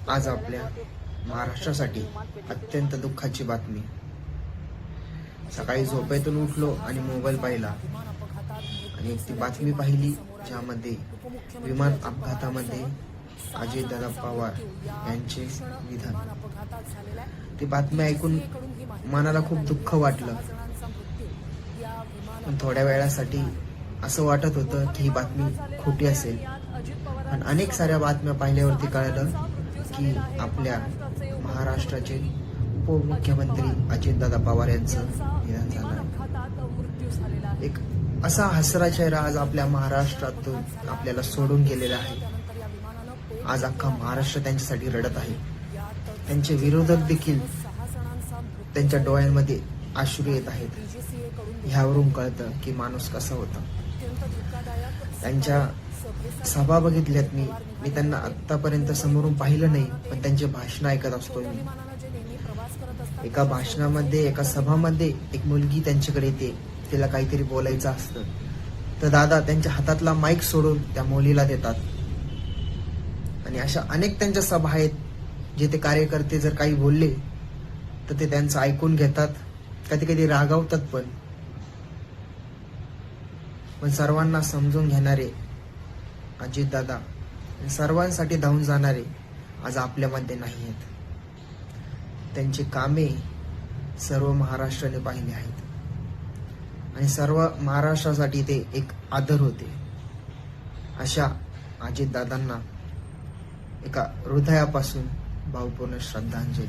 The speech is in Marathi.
आज आपल्या महाराष्ट्रासाठी अत्यंत दुःखाची बातमी। सकाळी झोपेतून उठलो आणि मोबाईल पाहिला आणि ती बातमी पाहिली ज्यामध्ये विमान अपघातामध्ये अजितदादा पवार यांचे निधन। ती बातमी ऐकून मनाला खूप दुःख वाटलं, पण थोड्या वेळासाठी असं वाटत होतं की ही बातमी खोटी असेल। पण अनेक साऱ्या बातम्या पाहिल्यावरती कळलं की आपल्या महाराष्ट्राचे उपमुख्यमंत्री अजितदादा पवार यांचं निधन झालं। एक असा हसरा चेहरा आज आपल्या महाराष्ट्रातून आपल्याला सोडून गेलेला आहे। आज अख्खा महाराष्ट्र त्यांच्यासाठी रडत आहे। त्यांचे विरोधक देखील त्यांच्या डोळ्यांमध्ये अश्रू येत आहेत। ह्यावरून कळतं की माणूस कसा होता। त्यांच्या सभा बघितल्यात मी त्यांना आतापर्यंत समोरून पाहिलं नाही, पण त्यांचे भाषण ऐकत असतो मी। एका भाषणामध्ये, एका सभामध्ये एक मुलगी त्यांच्याकडे येते, तिला काहीतरी बोलायचं असतं, तर दादा त्यांच्या हातातला माईक सोडून त्या मुलीला देतात। आणि अशा अनेक त्यांच्या सभा आहेत जिथे कार्यकर्ते जर काही बोलले तर ते त्यांचं ऐकून घेतात, कधी कधी रागावतात पण सर्वांना समजून घेणारे अजितदादा, सर्वांसाठी धावून जाणारे आज आपल्यामध्ये नाही आहेत। त्यांची कामे सर्व महाराष्ट्राने पाहिली आहेत आणि सर्व महाराष्ट्रासाठी ते एक आदर होते। अशा अजितदादांना एका हृदयापासून भावपूर्ण श्रद्धांजली।